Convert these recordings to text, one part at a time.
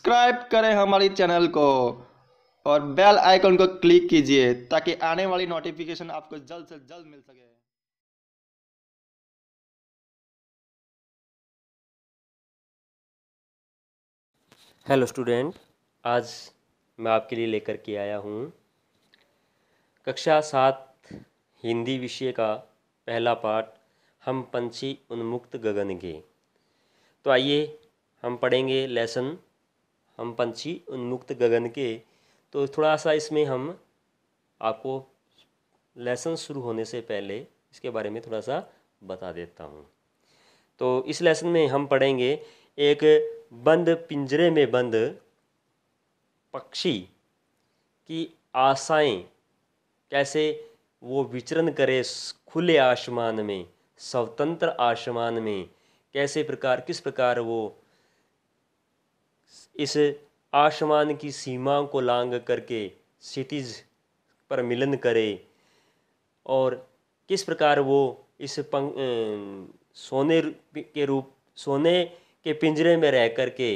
Subscribe करें हमारी channel को और बेल आइकन को क्लिक कीजिए ताकि आने वाली नोटिफिकेशन आपको जल्द से जल्द मिल सके। हेलो स्टूडेंट, आज मैं आपके लिए लेकर के आया हूँ कक्षा 7 हिंदी विषय का पहला पाठ हम पंछी उन्मुक्त गगन के। तो आइए हम पढ़ेंगे लेसन हम पंछी उन्मुक्त गगन के। तो थोड़ा सा इसमें हम आपको लेसन शुरू होने से पहले इसके बारे में थोड़ा सा बता देता हूँ। तो इस लेसन में हम पढ़ेंगे एक बंद पिंजरे में बंद पक्षी की आशाएं कैसे वो विचरण करे खुले आसमान में, स्वतंत्र आसमान में, किस प्रकार वो इस आसमान की सीमाओं को लांघ करके सिटीज पर मिलन करे और किस प्रकार वो इस सोने के पिंजरे में रह करके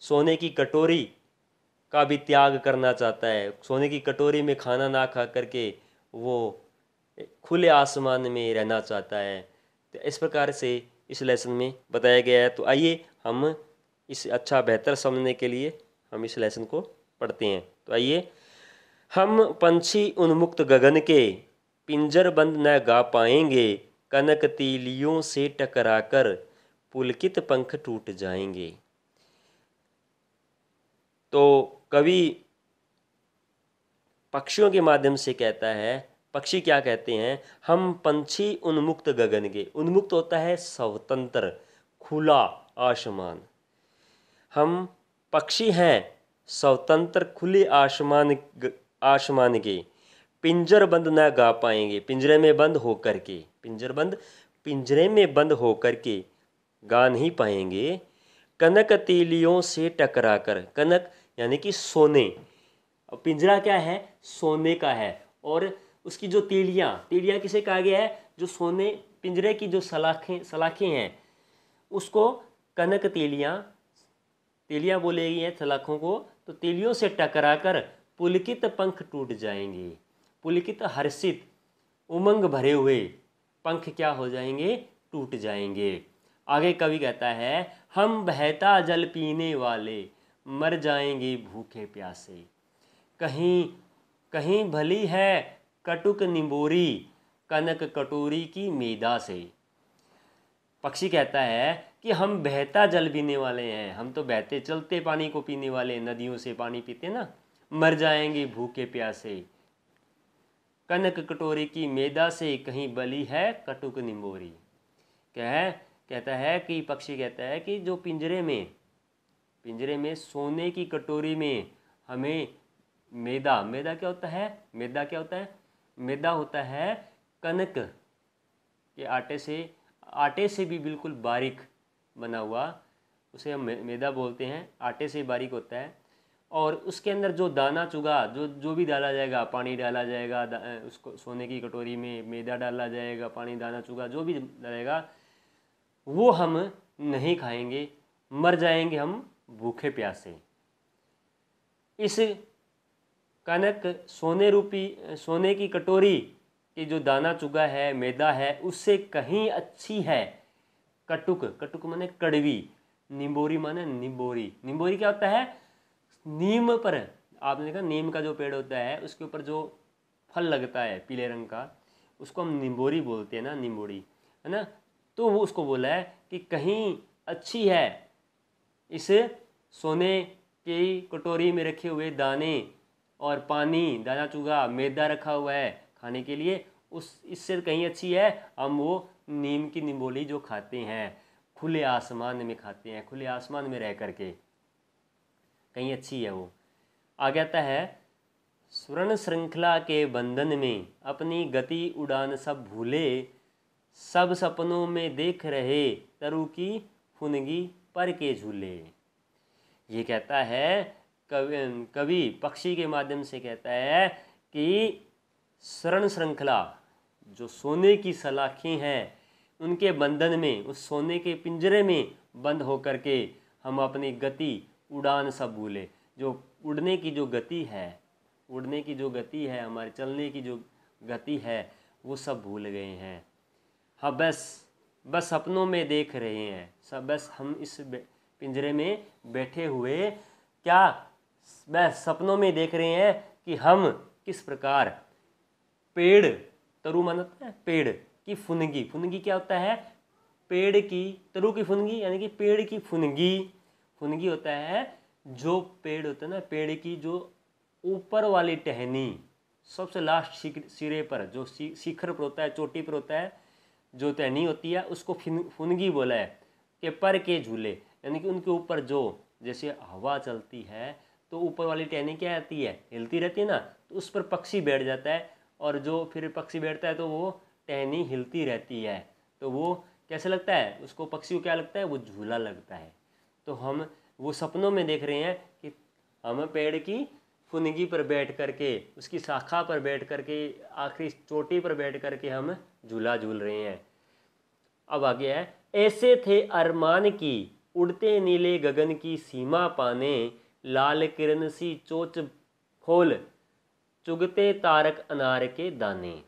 सोने की कटोरी का भी त्याग करना चाहता है। सोने की कटोरी में खाना ना खा करके वो खुले आसमान में रहना चाहता है। तो इस प्रकार से इस लेसन में बताया गया है। तो आइए हम इस अच्छा बेहतर समझने के लिए हम इस लेसन को पढ़ते हैं। तो आइए, हम पंछी उन्मुक्त गगन के पिंजर बंद न गा पाएंगे, कनक तीलियों से टकराकर पुलकित पंख टूट जाएंगे। तो कवि पक्षियों के माध्यम से कहता है, पक्षी क्या कहते हैं, हम पंछी उन्मुक्त गगन के। उन्मुक्त होता है स्वतंत्र, खुला आसमान। हम पक्षी हैं स्वतंत्र खुले आसमान के, पिंजर बंद न गा पाएंगे, पिंजरे में बंद होकर के, पिंजरे में बंद होकर के गा नहीं पाएंगे, कनक तीलियों से टकराकर। कनक यानी कि सोने। पिंजरा क्या है, सोने का है। और उसकी जो तीलियां किसे कहा गया है, जो सोने पिंजरे की जो सलाखें हैं उसको कनक तीलियां बोले गई हैं सलाखों को। तो तीलियों से टकराकर पुलकित पंख टूट जाएंगे। पुलकित हर्षित उमंग भरे हुए पंख क्या हो जाएंगे, टूट जाएंगे। आगे कवि कहता है, हम बहता जल पीने वाले मर जाएंगे भूखे प्यासे, कहीं कहीं भली है कटुक निंबोरी, कनक कटोरी की मेदा से। पक्षी कहता है कि हम बहता जल पीने वाले हैं, हम तो बहते चलते पानी को पीने वाले, नदियों से पानी पीते ना, मर जाएंगे भूखे प्यासे, कनक कटोरी की मेदा से कहीं बली है कटुक निंबोरी। कहता है कि पक्षी कहता है कि जो पिंजरे में सोने की कटोरी में हमें मैदा क्या होता है, मैदा होता है कनक के आटे से भी बिल्कुल बारीक बना हुआ, उसे हम मैदा बोलते हैं। आटे से बारीक होता है और उसके अंदर जो दाना चुगा, जो भी डाला जाएगा, पानी डाला जाएगा, उसको सोने की कटोरी में मैदा डाला जाएगा, पानी दाना चुगा जो भी डालेगा वो हम नहीं खाएंगे, मर जाएंगे हम भूखे प्यासे। इस कनक सोने की कटोरी की जो दाना चुगा है, मैदा है, उससे कहीं अच्छी है कटुक माने कड़वी, निंबोरी माने निंबोरी क्या होता है, नीम पर आपने देखा नीम का जो पेड़ होता है उसके ऊपर जो फल लगता है पीले रंग का, उसको हम निंबोरी बोलते हैं ना, निंबोड़ी है ना। तो वो उसको बोला है कि कहीं अच्छी है इस सोने की कटोरी में रखे हुए दाने और पानी, दाना चूगा, मैदा रखा हुआ है खाने के लिए, इससे कहीं अच्छी है हम वो नीम की निंबोली जो खाते हैं, खुले आसमान में खाते हैं, खुले आसमान में रह करके, कहीं अच्छी है वो। आगे आता है, स्वर्ण श्रृंखला के बंधन में अपनी गति उड़ान सब भूले, सब सपनों में देख रहे तरु की फुनगी पर के झूले। ये कहता है कवि पक्षी के माध्यम से कहता है कि स्वर्ण श्रृंखला, जो सोने की सलाखें हैं, उनके बंधन में, उस सोने के पिंजरे में बंद होकर के हम अपनी गति उड़ान सब भूले। जो उड़ने की जो गति है, उड़ने की जो गति है, हमारे चलने की जो गति है, वो सब भूल गए हैं। हाँ, बस सपनों में देख रहे हैं सब, बस हम इस पिंजरे में बैठे हुए क्या बस सपनों में देख रहे हैं कि हम किस प्रकार पेड़, तरु मानता है पेड़ की फुनगी, फुनगी क्या होता है, पेड़ की, तरु की फुनगी यानी कि पेड़ की फुनगी, फुनगी होता है जो पेड़ होता है ना, पेड़ की जो ऊपर वाली टहनी, सबसे लास्ट सिरे पर जो शिखर पर होता है, चोटी पर होता है, जो टहनी होती है उसको फुनगी बोला है। कि पर के झूले यानी कि उनके ऊपर जो जैसे हवा चलती है तो ऊपर वाली टहनी क्या आती है, हिलती रहती है ना, तो उस पर पक्षी बैठ जाता है, और जो फिर पक्षी बैठता है तो वो टहनी हिलती रहती है, तो वो कैसे लगता है, उसको पक्षी को क्या लगता है, वो झूला लगता है। तो हम वो सपनों में देख रहे हैं कि हम पेड़ की फुनगी पर बैठ करके, उसकी शाखा पर बैठ करके, आखिरी चोटी पर बैठ करके हम झूला झूल रहे हैं। अब आगे है, ऐसे थे अरमान की उड़ते नीले गगन की सीमा पाने, लाल किरण सी चोच खोल चुगते तारक अनार के दाने।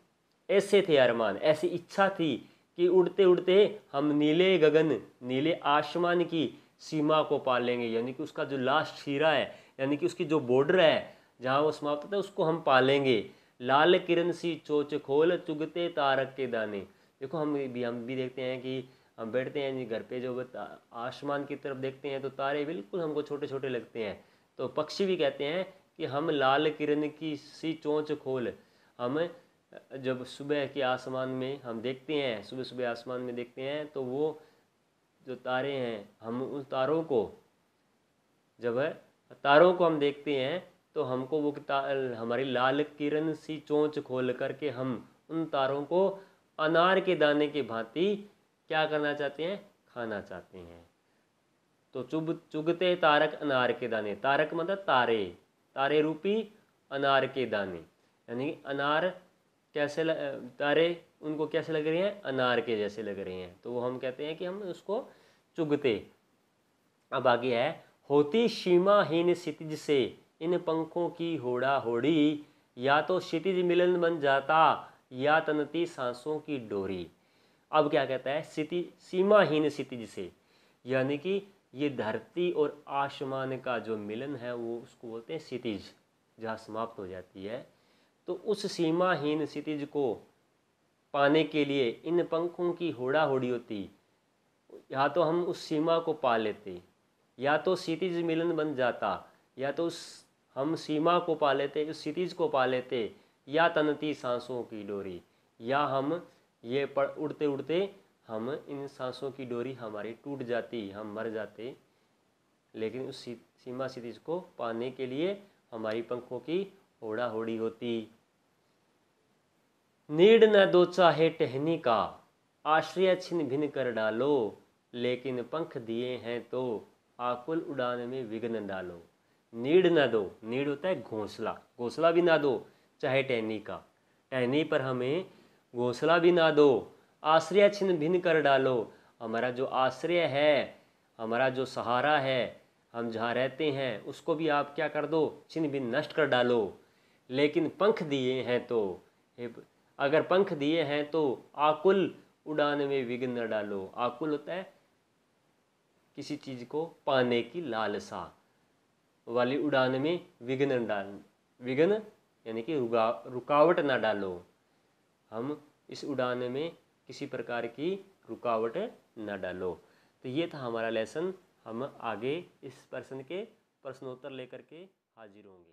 ऐसे थे अरमान, ऐसी इच्छा थी कि उड़ते उड़ते हम नीले गगन, नीले आसमान की सीमा को पा लेंगे, यानी कि उसका जो लास्ट सिरा है, यानी कि उसकी जो बॉर्डर है जहाँ वो समाप्त होता है, उसको हम पा लेंगे। लाल किरण सी चोच खोल चुगते तारक के दाने। देखो हम भी देखते हैं कि हम बैठते हैं घर पे, जो आसमान की तरफ देखते हैं तो तारे बिल्कुल हमको छोटे छोटे लगते हैं। तो पक्षी भी कहते हैं कि हम लाल किरण की सी चोंच खोल, हम जब सुबह के आसमान में हम देखते हैं, सुबह सुबह आसमान में देखते हैं तो वो जो तारे हैं, हम उन तारों को, जब तारों को हम देखते हैं तो हमको वो हमारी लाल किरण सी चोंच खोल करके हम उन तारों को अनार के दाने की भांति क्या करना चाहते हैं, खाना चाहते हैं। तो चुगते तारक अनार के दाने, तारक मतलब तारे, तारे रूपी अनार के दाने, यानी अनार कैसे तारे उनको कैसे लग रहे हैं, अनार के जैसे लग रहे हैं, तो वो हम कहते हैं कि हम उसको चुगते। अब आगे है, होती सीमाहीन क्षितिज से इन पंखों की होड़ा होड़ी, या तो क्षितिज मिलन बन जाता या तनती सांसों की डोरी। अब क्या कहता है, सीमाहीन क्षितिज से, यानी कि ये धरती और आसमान का जो मिलन है वो उसको बोलते हैं क्षितिज, जहाँ समाप्त हो जाती है। तो उस सीमाहीन क्षितिज को पाने के लिए इन पंखों की होड़ा होड़ी होती, या तो हम उस सीमा को पा लेते, या तो क्षितिज मिलन बन जाता, या तो हम सीमा को पा लेते, उस क्षितिज को पा लेते, या तनती सांसों की डोरी, या हम ये उड़ते उड़ते हम इन सांसों की डोरी हमारी टूट जाती, हम मर जाते, लेकिन उस सीमा क्षितिज को पाने के लिए हमारी पंखों की होड़ा होड़ी होती। नीड न दो चाहे टहनी का, आश्रय छिन भिन कर डालो, लेकिन पंख दिए हैं तो आकुल उड़ान में विघ्न डालो। नीड ना दो, नीड होता है घोंसला, घोंसला भी ना दो, चाहे टहनी का, टहनी पर हमें घोंसला भी ना दो, आश्रय छिन भिन कर डालो, हमारा जो आश्रय है, हमारा जो सहारा है, हम जहाँ रहते हैं उसको भी आप क्या कर दो, छिन भिन नष्ट कर डालो। लेकिन पंख दिए हैं तो, अगर पंख दिए हैं तो आकुल उड़ान में विघ्न न डालो। आकुल होता है किसी चीज को पाने की लालसा वाली उड़ान में विघ्न डाल, विघ्न यानी कि रुकावट ना डालो, हम इस उड़ान में किसी प्रकार की रुकावट न डालो। तो ये था हमारा लेसन, हम आगे इस प्रश्न के प्रश्नोत्तर लेकर के हाजिर होंगे।